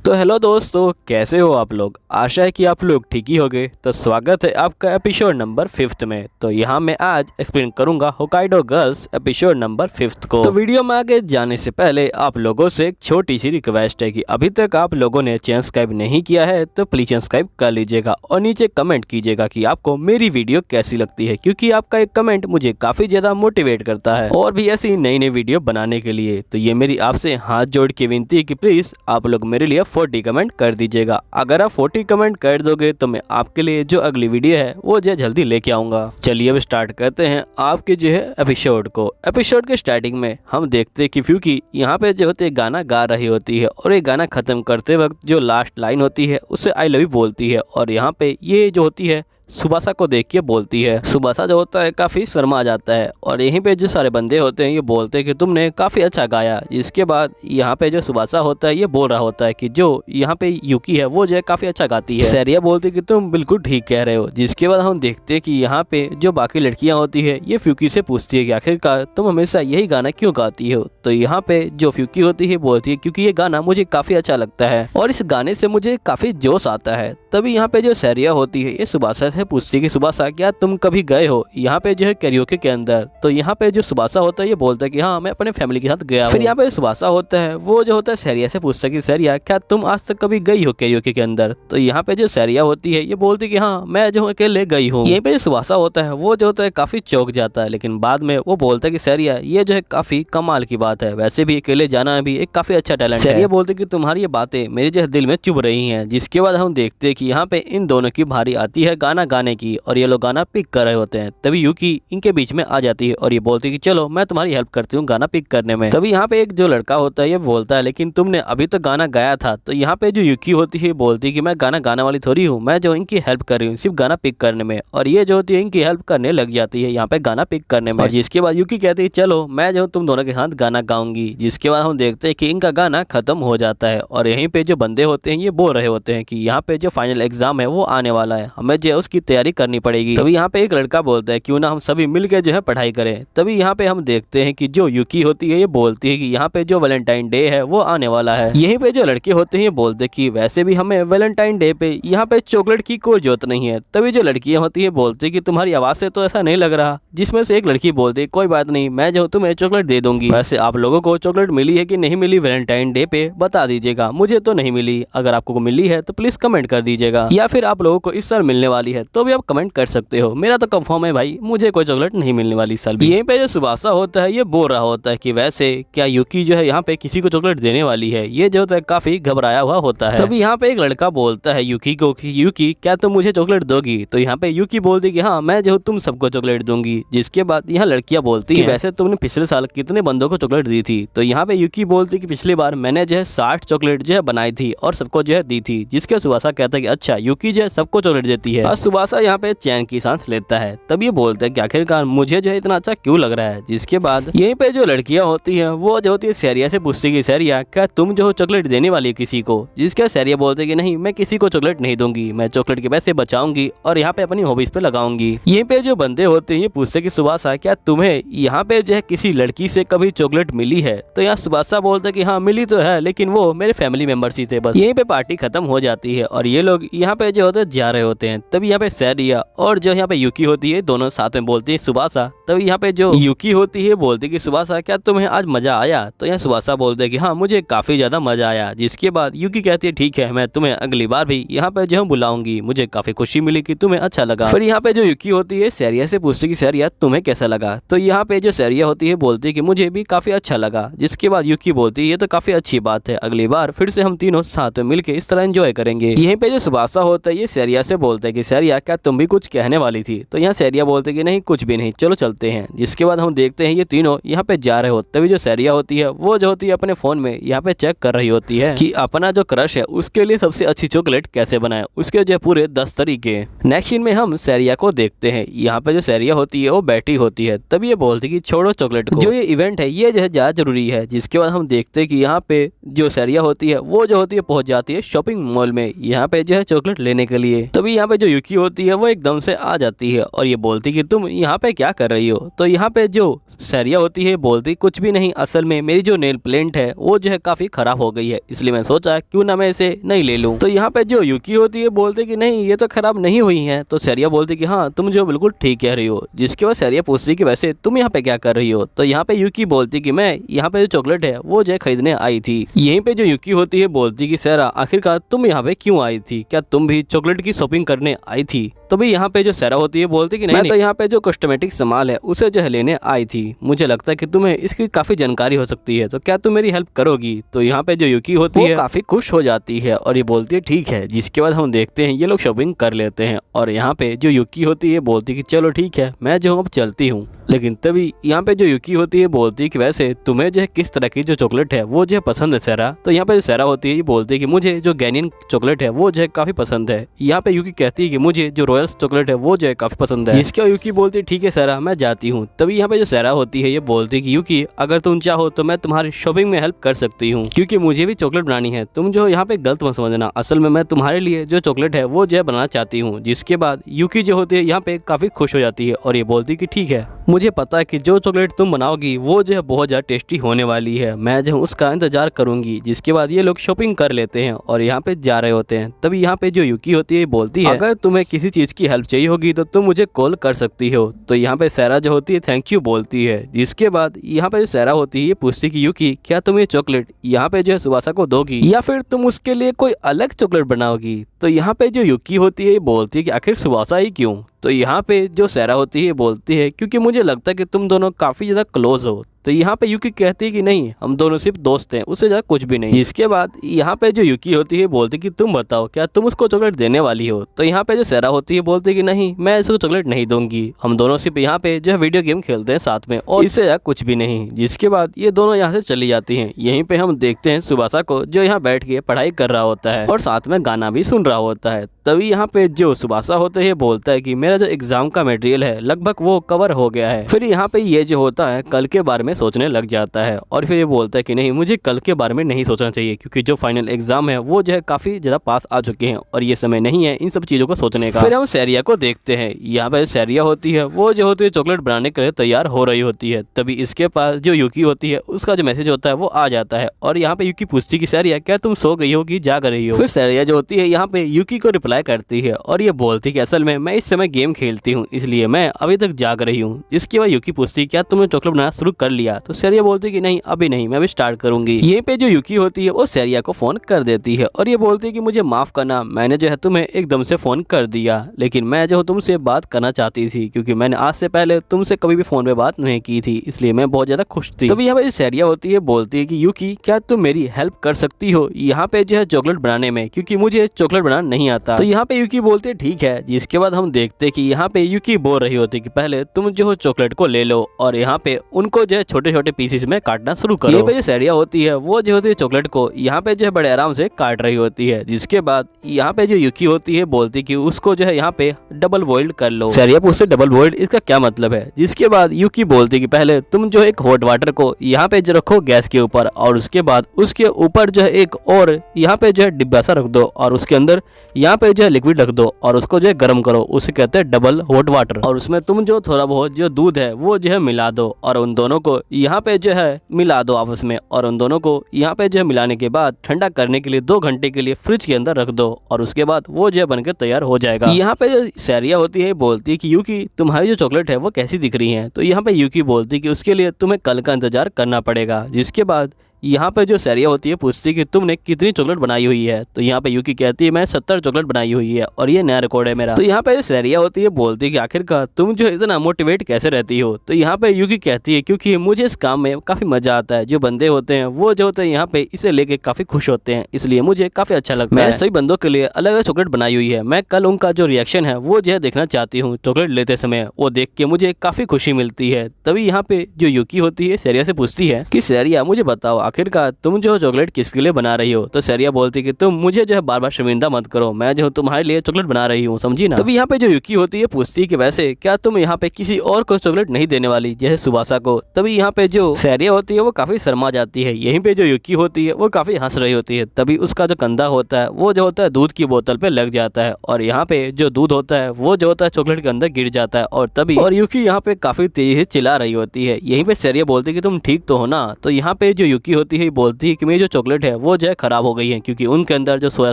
तो हेलो दोस्तों, कैसे हो आप लोग। आशा है कि आप लोग ठीक ही होंगे। तो स्वागत है आपका एपिसोड नंबर 5 में। तो यहाँ मैं आज एक्सप्लेन करूंगा होकाइडो गर्ल्स एपिसोड नंबर 5 को। तो वीडियो में आगे जाने से पहले आप लोगों से एक छोटी सी रिक्वेस्ट है कि अभी तक आप लोगों ने चैनल सब्सक्राइब नहीं किया है तो प्लीज सब्सक्राइब कर लीजिएगा और नीचे कमेंट कीजिएगा कि आपको मेरी वीडियो कैसी लगती है, क्योंकि आपका एक कमेंट मुझे काफी ज्यादा मोटिवेट करता है और भी ऐसी नई नई वीडियो बनाने के लिए। तो ये मेरी आपसे हाथ जोड़ के विनती है कि प्लीज आप लोग मेरे लिए 40 कमेंट कर दीजिएगा। अगर आप 40 कमेंट कर दोगे तो मैं आपके लिए जो अगली वीडियो है वो जो जल्दी लेके आऊंगा। चलिए अब स्टार्ट करते हैं आपके जो है एपिसोड को। एपिसोड के स्टार्टिंग में हम देखते हैं कि फ्यूकी यहाँ पे जो होती है गाना गा रही होती है और ये गाना खत्म करते वक्त जो लास्ट लाइन होती है उससे आई लव यू बोलती है और यहाँ पे ये जो होती है सुबासा को देख के बोलती है। सुबासा जो होता है काफी शर्मा जाता है और यहीं पे जो सारे बंदे होते हैं ये बोलते हैं कि तुमने काफी अच्छा गाया। इसके बाद यहाँ पे जो सुबासा होता है ये बोल रहा होता है कि जो यहाँ पे यूकी है वो जो है काफी अच्छा गाती है। सैरिया बोलती है कि तुम बिल्कुल ठीक कह रहे हो। जिसके बाद हम देखते हैं कि यहाँ पे जो बाकी लड़कियां होती है ये फ्यूकी से पूछती है कि आखिरकार तुम हमेशा यही गाना क्यों गाती हो। तो यहाँ पे जो फ्यूकी होती है बोलती है क्योंकि ये गाना मुझे काफी अच्छा लगता है और इस गाने से मुझे काफी जोश आता है। तभी यहाँ पे जो सैरिया होती है ये सुबासा से पूछती है कि सुबासा क्या तुम कभी गए हो यहाँ पे जो है कैरियोके के अंदर। तो यहाँ पे जो सुबासा होता है ये बोलता है कि हाँ मैं अपने फैमिली के साथ गया। फिर यहाँ पे सुबासा होता है वो जो होता है सैरिया से पूछता है कि सैरिया क्या तुम आज तक कभी गई हो कैरियोके के अंदर। तो यहाँ पे जो सैरिया होती है ये बोलती है कि हाँ मैं जो अकेले गई हूँ। यहीं पे जो सुबासा होता है वो जो होता है काफी चौंक जाता है, लेकिन बाद में वो बोलता है कि सैरिया ये जो है काफी कमाल की बात है, वैसे भी अकेले जाना भी एक काफी अच्छा टैलेंट है। सैरिया बोलती है कि तुम्हारी ये बातें मेरे जो दिल में चुभ रही हैं। जिसके बाद हम देखते हैं कि यहाँ पे इन दोनों की भारी आती है गाना गाने की और ये लोग गाना पिक कर रहे होते हैं। तभी यूकी इनके बीच में आ जाती है और ये बोलती है कि चलो मैं तुम्हारी हेल्प करती हूँ गाना पिक करने में। तभी यहाँ पे एक जो लड़का होता है ये बोलता है लेकिन तुमने अभी तो गाना गाया था। तो यहाँ पे जो यूकी होती है बोलती है कि मैं गाना गाने वाली थोड़ी हूँ, मैं जो इनकी हेल्प कर रही हूँ सिर्फ गाना पिक करने में। और ये जो होती है इनकी हेल्प करने लग जाती है यहाँ पे गाना पिक करने में। और जिसके बाद यूकी कहती है चलो मैं जो तुम दोनों के साथ गाना गाऊंगी। जिसके बाद हम देखते हैं कि इनका गाना खत्म हो जाता है और यहीं पे जो बंदे होते हैं ये बोल रहे होते हैं कि यहाँ पे जो फाइनल एग्जाम है वो आने वाला है, हमें जो उसकी तैयारी करनी पड़ेगी। तभी यहाँ पे एक लड़का बोलता है क्यों ना हम सभी मिलकर जो है पढ़ाई करें। तभी यहाँ पे हम देखते हैं कि जो यूकी होती है ये बोलती है कि यहाँ पे जो वैलेंटाइन डे है वो आने वाला है। यहीं पे जो लड़के होते हैं ये बोलते हैं कि वैसे भी हमें वैलेंटाइन डे पे यहाँ पे चॉकलेट की कोई जरूरत नहीं है। तभी जो लड़कियां होती है बोलती है कि तुम्हारी आवाज से तो ऐसा नहीं लग रहा। जिसमें से एक लड़की बोलती है कोई बात नहीं, मैं जो तुम्हें चॉकलेट दे दूंगी। वैसे आप लोगों को चॉकलेट मिली है कि नहीं मिली वैलेंटाइन डे पे बता दीजिएगा, मुझे तो नहीं मिली। अगर आपको मिली है तो प्लीज कमेंट कर दीजिएगा, या फिर आप लोगों को इस साल मिलने वाली है तो भी आप कमेंट कर सकते हो। मेरा तो कंफर्म है भाई, मुझे कोई चॉकलेट नहीं मिलने वाली इस साल भी। यहीं पे जो सुबासा होता है ये बोल रहा होता है कि वैसे क्या यूकी जो है यहाँ पे किसी को चॉकलेट देने वाली है। ये जो होता है काफी घबराया हुआ होता है। तभी यहाँ पे एक लड़का बोलता है यूकी को कि यूकी क्या तुम मुझे चॉकलेट दोगी। तो यहाँ पे यूकी बोलती कि हाँ मैं जो तुम सबको चॉकलेट दूंगी। जिसके बाद यहाँ लड़कियां बोलती है वैसे तुमने पिछले साल कितने बंदों को चॉकलेट दी थी। तो यहाँ पे यूकी बोलती कि पिछली बार मैंने जो है 60 चॉकलेट जो है बनाई थी और सबको जो है दी थी। जिसके सुबासा कहता है कि अच्छा यूकी जो है सबको चॉकलेट देती है। और सुबासा यहाँ पे चैन की सांस लेता है। तब ये बोलते हैं कि आखिरकार मुझे जो है इतना अच्छा क्यों लग रहा है। जिसके बाद यहीं पे जो लड़कियां होती हैं वो जो होती है सैरिया से पूछती है सैरिया क्या तुम जो चॉकलेट देने वाली है किसी को। जिसके सैरिया बोलते हैं कि नहीं मैं किसी को चॉकलेट नहीं दूंगी, मैं चॉकलेट के पैसे बचाऊंगी और यहाँ पे अपनी हॉबीज पे लगाऊंगी। यहीं पे जो बंदे होते हैं ये पूछते कि सुबासा क्या तुम्हें यहाँ पे जो है किसी लड़की से कभी चॉकलेट मिली है। तो यहाँ सुबासा बोलते कि हाँ मिली तो है, लेकिन वो मेरे फैमिली मेंबर्स ही थे बस। यहीं पे पार्टी खत्म हो जाती है और ये लोग यहाँ पे जो होते जा रहे होते हैं। तभी यहाँ पे सैरिया और जो यहाँ पे यूकी होती है दोनों साथ में बोलती है सुबासा। तभी यहाँ पे जो यूकी होती है बोलती कि सुबासा क्या तुम्हें आज मजा आया। तो यहाँ सुबासा बोलते हैं कि हाँ मुझे काफी ज्यादा मजा आया। जिसके बाद यूकी कहती है ठीक है मैं तुम्हें अगली बार भी यहाँ पे जो बुलाऊंगी, मुझे काफी खुशी मिली कि तुम्हें अच्छा लगा। फिर यहाँ पे जो यूकी होती है सैरिया से पूछती कि सैरिया तुम्हें कैसा लगा। तो यहाँ पे जो सैरिया होती है बोलती है कि मुझे भी काफी अच्छा लगा। जिसके बाद यूकी बोलती है ये तो काफी अच्छी बात है, अगली बार फिर से हम तीनों साथ में मिलकर इस तरह एंजॉय करेंगे। यहीं पे जो सुबासा होता है ये सैरिया से बोलता है कि सैरिया क्या तुम भी कुछ कहने वाली थी। तो यहाँ सैरिया बोलते कि नहीं कुछ भी नहीं, चलो चलते हैं। जिसके बाद हम देखते हैं ये तीनों यहाँ पे जा रहे होते। तभी जो सैरिया होती है वो जो होती है अपने फोन में यहाँ पे चेक कर रही होती है कि अपना जो क्रश है उसके लिए सबसे अच्छी चॉकलेट कैसे बनाए, उसके जो पूरे 10 तरीके। नेक्स्ट सीन में हम सैरिया को देखते हैं। यहाँ पे जो सैरिया होती है वो बैठी होती है। तभी ये बोलती कि छोड़ो चॉकलेट को, जो ये इवेंट है ये जो है ज्यादा जरूरी है। जिसके बाद हम देखते हैं कि यहाँ पे जो सैरिया होती है वो जो होती है पहुंच जाती है शॉपिंग मॉल में। यहाँ पे जो जो है चॉकलेट लेने के लिए। तभी यहाँ पे जो यूकी होती है वो एकदम से आ जाती है और ये बोलती कि तुम यहाँ पे क्या कर रही हो। तो यहाँ पे जो सैरिया होती है बोलती कुछ भी नहीं, असल में मेरी जो नेल पेंट है वो जो है काफी खराब हो गई है, इसलिए मैं सोचा क्यों ना मैं इसे नहीं ले लूं। तो यहाँ पे जो यूकी होती है बोलती कि नहीं ये तो खराब नहीं हुई है। तो सैरिया बोलती कि हाँ तुम जो बिल्कुल ठीक कह रही हो। जिसके बाद सैरिया पूछती कि वैसे तुम यहाँ पे क्या कर रही हो। तो यहाँ पे यूकी बोलती कि मैं यहाँ पे जो चॉकलेट है वो जो है खरीदने आई थी। यहीं पे जो यूकी होती है बोलती कि सैरा आखिरकार तुम यहाँ पे क्यों आई थी, क्या तुम भी चॉकलेट की शॉपिंग करने आई थी। तो भी यहाँ पे जो सैरा होती है बोलती कि नहीं, मैं तो यहाँ पे जो कॉस्मेटिक सामान है उसे जो है लेने आई थी, मुझे लगता है कि तुम्हें इसकी काफी जानकारी हो सकती है, तो क्या तुम मेरी हेल्प करोगी। तो यहाँ पे जो यूकी होती है काफी खुश हो जाती है और ये बोलती है ठीक है। जिसके बाद हम देखते हैं ये लोग शॉपिंग कर लेते हैं और यहाँ पे जो यूकी होती है बोलती कि चलो ठीक है मैं जो अब चलती हूँ। लेकिन तभी यहाँ पे जो यूकी होती है बोलती है कि वैसे तुम्हें जो है किस तरह की जो चॉकलेट है वो जो है पसंद है सैरा। तो यहाँ पे जो सैरा होती है ये बोलती है कि मुझे जो गैनियन चॉकलेट है वो जो है काफी पसंद है। यहाँ पे यूकी कहती है कि मुझे जो रॉयल्स चॉकलेट है वो जो है काफी पसंद है। इसके यूकी बोलती है ठीक है सैरा मैं जाती हूँ। तभी यहाँ पे जो सैरा होती है ये बोलती है कि यूकी अगर तुम चाहो तो मैं तुम्हारी शॉपिंग में हेल्प कर सकती हूँ, क्योंकि मुझे भी चॉकलेट बनानी है। तुम जो यहाँ पे गलत मत समझना, असल में मैं तुम्हारे लिए जो चॉकलेट है वो जो है बनाना चाहती हूँ। जिसके बाद यूकी जो होती है यहाँ पे काफी खुश हो जाती है और ये बोलती है कि ठीक है मुझे पता है कि जो चॉकलेट तुम बनाओगी वो जो है बहुत ज़्यादा टेस्टी होने वाली है, मैं जो उसका इंतजार करूंगी। जिसके बाद ये लोग शॉपिंग कर लेते हैं और यहाँ पे जा रहे होते हैं। तभी यहाँ पे जो यूकी होती है बोलती है अगर तुम्हें किसी चीज़ की हेल्प चाहिए होगी तो तुम मुझे कॉल कर सकती हो। तो यहाँ पे सैरा जो होती है थैंक यू बोलती है। जिसके बाद यहाँ पे जो सैरा होती है ये पूछती कि यूकी क्या तुम ये चॉकलेट यहाँ पे जो है सुबासा को दोगी या फिर तुम उसके लिए कोई अलग चॉकलेट बनाओगी। तो यहाँ पे जो यूकी होती है ये बोलती है कि आखिर सुबासा ही क्यों। तो यहाँ पे जो सैरा होती है बोलती है क्योंकि मुझे लगता है कि तुम दोनों काफ़ी ज़्यादा क्लोज हो। तो यहाँ पे यूकी कहती है कि नहीं हम दोनों सिर्फ दोस्त हैं, उससे ज़्यादा कुछ भी नहीं। इसके बाद यहाँ पे जो यूकी होती है बोलती कि तुम बताओ क्या तुम उसको चॉकलेट देने वाली हो। तो यहाँ पे जो सैरा होती है बोलती कि नहीं मैं इसको चॉकलेट नहीं दूंगी, हम दोनों सिर्फ यहाँ पे जो है वीडियो गेम खेलते हैं साथ में और इससे ज़्यादा कुछ भी नहीं। जिसके बाद ये दोनों यहाँ से चली जाती हैं। यहीं पे हम देखते हैं सुबासा को जो यहाँ बैठ के पढ़ाई कर रहा होता है और साथ में गाना भी सुन रहा होता है। तभी यहाँ पे जो सुबासा होता है बोलता है कि मेरा जो एग्जाम का मटेरियल है लगभग वो कवर हो गया है। फिर यहाँ पे ये जो होता है कल के बारे में सोचने लग जाता है और फिर ये बोलता है कि नहीं मुझे कल के बारे में नहीं सोचना चाहिए, क्योंकि जो फाइनल एग्जाम है वो जो है काफी ज्यादा पास आ चुके हैं और ये समय नहीं है इन सब चीजों को सोचने का। फिर हम सैरिया को देखते हैं। यहाँ पे सैरिया होती है वो जो होती है चॉकलेट बनाने के लिए तैयार हो रही होती है। तभी इसके पास जो यूकी होती है उसका जो मैसेज होता है वो आ जाता है और यहाँ पे यूकी पूछती कि सैरिया क्या तुम सो गई हो कि जाग रही हो। फिर सैरिया जो होती है यहाँ पे यूकी को रिप्लाई करती है और ये बोलती कि असल में मैं इस समय गेम खेलती हूँ इसलिए मैं अभी तक जाग रही हूँ। इसके बाद यूकी पूछती क्या तुमने चॉकलेट बनाना शुरू कर लिया। तो सैरिया बोलती कि नहीं अभी नहीं, मैं भी स्टार्ट करूंगी। ये पे जो यूकी होती है वो सैरिया को फोन कर देती है और ये बोलती है कि मुझे माफ करना, मैंने जो है तुम्हें एकदम से फोन कर दिया, लेकिन मैं जो तुमसे बात करना चाहती थी क्योंकि मैंने आज से पहले तुमसे कभी भी फोन पे बात नहीं की थी, इसलिए मैं बहुत ज्यादा खुश थी। तभी यहाँ पे सैरिया होती है बोलती है कि यूकी क्या तुम मेरी हेल्प कर सकती हो यहाँ पे जो है चॉकलेट बनाने में, क्योंकि मुझे चॉकलेट बनाना नहीं आता। तो यहाँ पे यूकी बोलती है ठीक है। जिसके बाद हम देखते कि यहाँ पे यूकी बोल रही होती कि पहले तुम जो हो चॉकलेट को ले लो और यहाँ पे उनको जो है छोटे छोटे पीसेस में काटना शुरू करो। ये पे जो सैरिया होती है वो जो होती है चॉकलेट को यहाँ पे जो है बड़े आराम से काट रही होती है। जिसके बाद यहाँ पे जो यूकी होती है बोलती कि उसको जो है यहाँ पे डबल बॉइल्ड कर लो। सैरिया पूछते डबल बॉइल्ड इसका क्या मतलब है। जिसके बाद यूकी बोलती कि पहले तुम जो एक हॉट वाटर को यहाँ पे जो रखो गैस के ऊपर और उसके बाद उसके ऊपर जो है एक और यहाँ पे जो है डिब्बा सा रख दो और उसके अंदर यहाँ पे जो है लिक्विड रख दो और उसको जो है गर्म करो, उसे कहते हैं डबल हॉट वाटर। और उसमें तुम जो थोड़ा बहुत जो दूध है वो जो है मिला दो और उन दोनों को यहाँ पे जो है मिला दो आपस में और उन दोनों को यहाँ पे जो है मिलाने के बाद ठंडा करने के लिए 2 घंटे के लिए फ्रिज के अंदर रख दो और उसके बाद वो जो है बनकर तैयार हो जाएगा। यहाँ पे जो सैरिया होती है बोलती है कि यूकी तुम्हारी जो चॉकलेट है वो कैसी दिख रही है। तो यहाँ पे यूकी बोलती है कि उसके लिए तुम्हें कल का इंतजार करना पड़ेगा। जिसके बाद यहाँ पे जो सैरिया होती है पूछती है कि तुमने कितनी चॉकलेट बनाई हुई है। तो यहाँ पे यूकी कहती है मैंने 70 चॉकलेट बनाई हुई है और ये नया रिकॉर्ड है मेरा। तो यहाँ पे सैरिया होती है बोलती है कि आखिरकार तुम जो इतना मोटिवेट कैसे रहती हो। तो यहाँ पे यूकी कहती है क्योंकि मुझे इस काम में काफी मजा आता है, जो बंदे होते हैं वो जो होते हैं यहाँ पे इसे लेके काफी खुश होते हैं, इसलिए मुझे काफी अच्छा लगता है। मैंने सभी बंदों के लिए अलग अलग चॉकलेट बनाई हुई है, मैं कल उनका जो रिएक्शन है वो जो है देखना चाहती हूँ चॉकलेट लेते समय, वो देख के मुझे काफी खुशी मिलती है। तभी यहाँ पे जो यूकी होती है सैरिया से पूछती है कि सैरिया मुझे बताओ आखिरकार तुम जो चॉकलेट किसके लिए बना रही हो। तो सैरिया बोलती कि तुम मुझे जो है बार बार शर्मिंदा मत करो, मैं जो तुम्हारे लिए चॉकलेट बना रही हूँ, समझी ना। तभी यहाँ पे जो युकी होती है पूछती है कि वैसे क्या तुम यहाँ पे किसी और को चॉकलेट नहीं देने वाली, जैसे सुबासा को। तभी यहाँ पे जो सैरिया होती है वो काफी शर्मा जाती है। यहीं पे जो युकी होती है वो काफी हंस रही होती है। तभी उसका जो कंधा होता है वो जो होता है दूध की बोतल पे लग जाता है और यहाँ पे जो दूध होता है वो जो होता है चॉकलेट के अंदर गिर जाता है और तभी और युकी यहाँ पे काफी तेजी से चिल्ला रही होती है। यहीं पे सैरिया बोलती है कि तुम ठीक तो हो ना। तो यहाँ पे जो युकी होती है बोलती है कि मेरी जो चॉकलेट है वो जो है खराब हो गई है, क्योंकि उनके अंदर जो सोया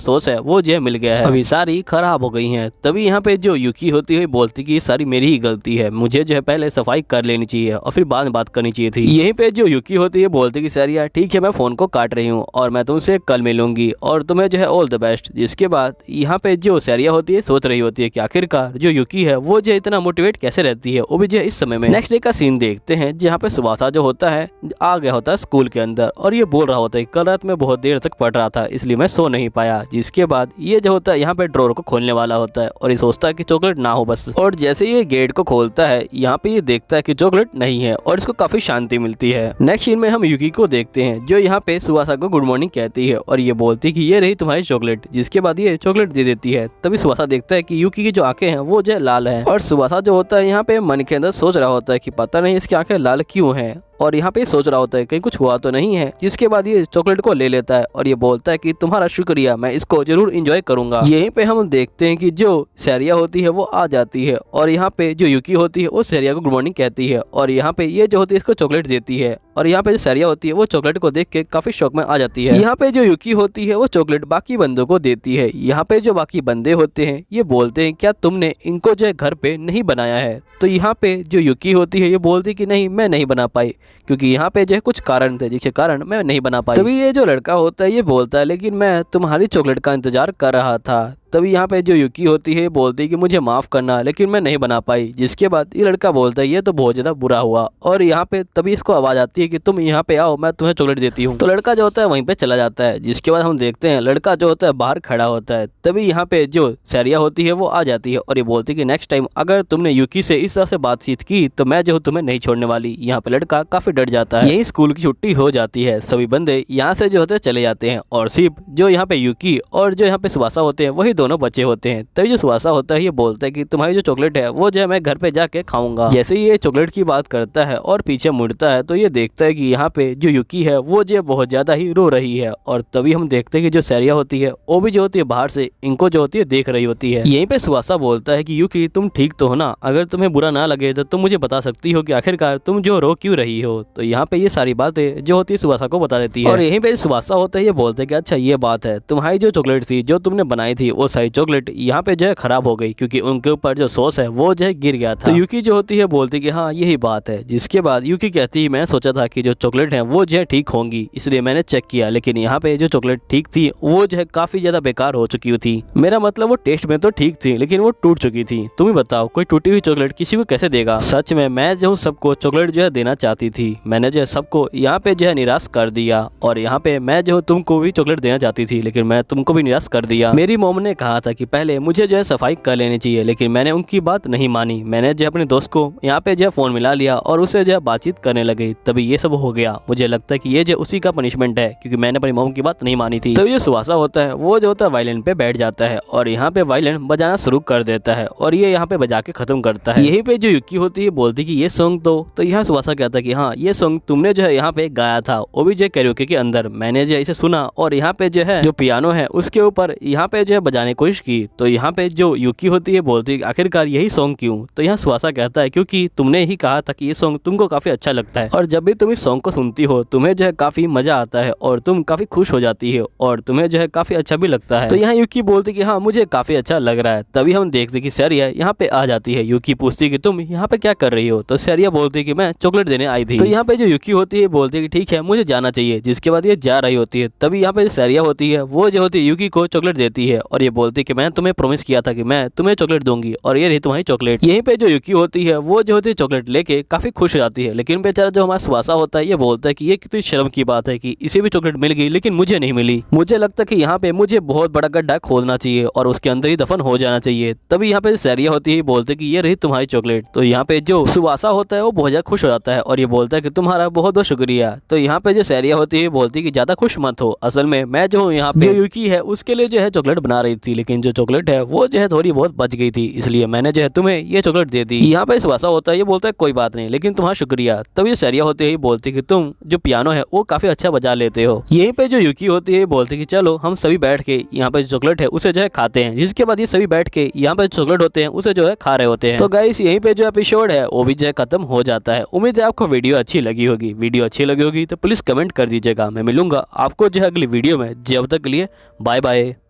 सॉस है वो जो है मिल गया है, अभी सारी खराब हो गई है। तभी यहाँ पे जो युकी होती है बोलती कि ये सारी मेरी ही गलती है, मुझे जो है पहले सफाई कर लेनी चाहिए और फिर बाद में बात करनी चाहिए थी। यहीं पे जो युकी होती है बोलती कि सैरिया ठीक है, मैं फोन को काट रही हूँ और मैं तुमसे कल मिलूंगी और तुम्हें जो है ऑल द बेस्ट। जिसके बाद यहाँ पे जो सैरिया होती है सोच रही होती है कि आखिरकार जो युकी है वो जो इतना मोटिवेट कैसे रहती है, वो भी जो इस समय में। नेक्स्ट डे का सीन देखते हैं जहाँ पे सुबासा जो होता है आ गया होता है स्कूल के अंदर और ये बोल रहा होता है कल रात में बहुत देर तक पढ़ रहा था इसलिए मैं सो नहीं पाया। जिसके बाद ये जो होता है यहाँ पे ड्रॉर को खोलने वाला होता है और ये सोचता है कि चॉकलेट ना हो बस। और जैसे ये गेट को खोलता है यहाँ पे ये देखता है कि चॉकलेट नहीं है और इसको काफी शांति मिलती है। नेक्स्ट सीन में हम युकी को देखते हैं जो यहाँ पे सुबासा को गुड मॉर्निंग कहती है और ये बोलती है कि ये रही तुम्हारी चॉकलेट। जिसके बाद ये चॉकलेट दे देती है। तभी सुबासा देखता है कि युकी की जो आंखें हैं वो जो लाल है और सुबासा जो होता है यहाँ पे मन के अंदर सोच रहा होता है कि पता नहीं इसकी आंखें लाल क्यों हैं और यहाँ पे सोच रहा होता है कहीं कुछ हुआ तो नहीं है। जिसके बाद ये चॉकलेट को ले लेता है और ये बोलता है कि तुम्हारा शुक्रिया, मैं इसको जरूर एंजॉय करूंगा। यहीं पे हम देखते हैं कि जो सैरिया होती है वो आ जाती है और यहाँ पे जो युकी होती है वो सैरिया को गुड मॉर्निंग कहती है और यहाँ पे ये जो होती है इसको चॉकलेट देती है और यहाँ पे जो सैरिया होती है वो चॉकलेट को देख के काफी शौक में आ जाती है। यहाँ पे जो युकी होती है वो चॉकलेट बाकी बंदों को देती है। यहाँ पे जो बाकी बंदे होते हैं ये बोलते हैं क्या तुमने इनको जो है घर पे नहीं बनाया है। तो यहाँ पे जो युकी होती है ये बोलती कि नहीं मैं नहीं बना पाई, क्योंकि यहाँ पे जो है कुछ कारण थे जिसके कारण मैं नहीं बना पाई। तभी ये जो लड़का होता है ये बोलता है लेकिन मैं तुम्हारी चॉकलेट का इंतजार कर रहा था। तभी यहाँ पे जो युकी होती है बोलती है कि मुझे माफ करना लेकिन मैं नहीं बना पाई। जिसके बाद ये लड़का बोलता है ये तो बहुत ज्यादा बुरा हुआ और यहाँ पे तभी इसको आवाज आती है कि तुम यहाँ पे आओ, मैं तुम्हें चॉकलेट देती हूँ। तो लड़का जो होता है वहीं पे चला जाता है। जिसके बाद हम देखते हैं लड़का जो होता है बाहर खड़ा होता है। तभी यहाँ पे जो सैरिया होती है वो आ जाती है और ये बोलती है कि नेक्स्ट टाइम अगर तुमने युकी से इस तरह से बातचीत की तो मैं जो तुम्हें नहीं छोड़ने वाली। यहाँ पे लड़का काफी डर जाता है। यही स्कूल की छुट्टी हो जाती है, सभी बंदे यहाँ से जो होते चले जाते हैं और सिर्फ जो यहाँ पे युकी और जो यहाँ पे सुबासा होते हैं वही दोनों बचे होते हैं। तभी जो सुबासा होता है ये बोलता है कि तुम्हारी जो चॉकलेट है वो जो है मैं घर पे जाके खाऊंगा। जैसे ही ये चॉकलेट की बात करता है और पीछे मुड़ता है तो ये देखता है कि यहाँ पे जो युकी है वो जो बहुत ज्यादा ही रो रही है और तभी हम देखते हैं कि जो सैरिया होती है वो भी जो होती है बाहर से इनको जो होती है देख रही होती है। यहीं पे सुबासा बोलता है कि युकी तुम ठीक तो हो ना, अगर तुम्हें बुरा ना लगे तो तुम मुझे बता सकती हो कि आखिरकार तुम जो रो क्यों रही हो। तो यहाँ पे ये सारी बातें जो होती है सुबासा को बता देती है और यहीं पे सुबासा होता है ये बोलते है कि अच्छा ये बात है, तुम्हारी जो चॉकलेट थी जो तुमने बनाई थी वो सारी चॉकलेट यहाँ पे जो है खराब हो गई क्योंकि उनके ऊपर जो सॉस है वो जो है गिर गया था। तो युकी जो होती है बोलती कि हाँ यही बात है। जिसके बाद युकी कहती है मैंने सोचा था कि जो चॉकलेट है वो जो है ठीक होंगी इसलिए मैंने चेक किया, लेकिन यहाँ पे जो चॉकलेट ठीक थी वो जो है काफी ज्यादा बेकार हो चुकी थी। मेरा मतलब वो टेस्ट में तो ठीक थी लेकिन वो टूट चुकी थी। तुम ही बताओ कोई टूटी हुई चॉकलेट किसी को कैसे देगा। सच में मैं जो सबको चॉकलेट जो है देना चाहती थी, मैंने जो है सबको यहाँ पे जो है निराश कर दिया और यहाँ पे मैं जो तुमको भी चॉकलेट देना चाहती थी लेकिन मैं तुमको भी निराश कर दिया। मेरी मॉम ने कहा था कि पहले मुझे जो है सफाई कर लेनी चाहिए लेकिन मैंने उनकी बात नहीं मानी। मैंने जो अपने दोस्त को यहाँ पे जो है फोन मिला लिया और उससे जो है बातचीत करने लगी, तभी ये सब हो गया। मुझे लगता है कि ये जो उसी का पनिशमेंट है क्योंकि मैंने अपनी मॉम की बात नहीं मानी थी। तो ये सुबासा होता है वो जो होता है वायलिन पे बैठ जाता है और यहाँ पे वायलिन बजाना शुरू कर देता है और ये यहाँ पे बजा के खत्म करता है। यहीं पे जो युकी होती है बोलती कि ये सॉन्ग तो यहाँ सुबासा कहता है कि हाँ ये सॉन्ग तुमने जो है यहाँ पे गाया था, वो भी जो कैरियोके के अंदर मैंने जो इसे सुना और यहाँ पे जो है जो पियानो है उसके ऊपर यहाँ पे जो है बजाने की कोशिश की। तो यहाँ पे जो युकी होती है बोलती है आखिरकार यही सॉन्ग क्यों। तो यहाँ सुबासा कहता है क्योंकि तुमने ही कहा था कि ये सॉन्ग तुमको काफी अच्छा लगता है और जब भी तुम इस सॉन्ग को सुनती हो तुम्हें जो है काफी मजा आता है और तुम काफी खुश हो जाती है और तुम्हें जो है काफी अच्छा भी लगता है। तो यहाँ युकी बोलती कि हाँ मुझे काफी अच्छा लग रहा है। तभी हम देखते कि सैरिया यहाँ पे आ जाती है। युकी पूछती कि तुम यहाँ पे क्या कर रही हो। तो सैरिया बोलती कि मैं चॉकलेट देने आई थी। तो यहाँ पे जो युकी होती है बोलती है कि ठीक है मुझे जाना चाहिए। जिसके बाद ये जा रही होती है। तभी यहाँ पे जो सैरिया होती है वो जो होती है युकी को चॉकलेट देती है और ये बोलती कि मैं तुम्हें प्रॉमिस किया था कि मैं तुम्हें चॉकलेट दूंगी और ये रही तुम्हारी चॉकलेट। यहीं पे जो युकी होती है वो जो होती है चॉकलेट लेके काफी खुश हो जाती है, लेकिन बेचारा जो हमारा सुवासा होता है ये बोलता है कि ये कितनी शर्म की बात है कि इसे भी चॉकलेट मिल गई लेकिन मुझे नहीं मिली। मुझे लगता है कि यहाँ पे मुझे बहुत बड़ा गड्ढा खोदना चाहिए और उसके अंदर ही दफन हो जाना चाहिए। तभी यहाँ पे सैरिया होती है बोलते कि ये रही तुम्हारी चॉकलेट। तो यहाँ पे जो सुवासा होता है वो बहुत ज्यादा खुश हो जाता है और ये बोलता है कि तुम्हारा बहुत बहुत शुक्रिया। तो यहाँ पे जो सैरिया होती है बोलती है कि ज्यादा खुश मत हो, असल में मैं जो हूँ यहाँ पे जो युकी है उसके लिए जो है चॉकलेट बना रही थी, लेकिन जो चॉकलेट है वो जो है थोड़ी बहुत बच गई थी, इसलिए मैंने जो है तुम्हें ये चॉकलेट दे दी। यहाँ पे सुवासा होता है ये बोलता है कोई बात नहीं लेकिन तुम्हारा शुक्रिया। तभी जो सैरिया होती है बोलती कि तुम जो पियानो है वो काफी अच्छा बजा लेते हो। यहीं पे जो युकी होती है बोलती कि चलो हम सभी बैठ के यहाँ पे जो चॉकलेट है उसे जो है खाते हैं, जिसके बाद ये सभी बैठ के यहाँ पे चॉकलेट होते हैं उसे जो है खा रहे होते हैं। तो गाइस यहीं पे जो एपिसोड है वो भी जो है खत्म हो जाता है। उम्मीद है आपको वीडियो अच्छी लगी होगी। वीडियो अच्छी लगी होगी तो प्लीज कमेंट कर दीजिएगा। मैं मिलूंगा आपको जो है अगली वीडियो में। जब तक के लिए बाय बाय।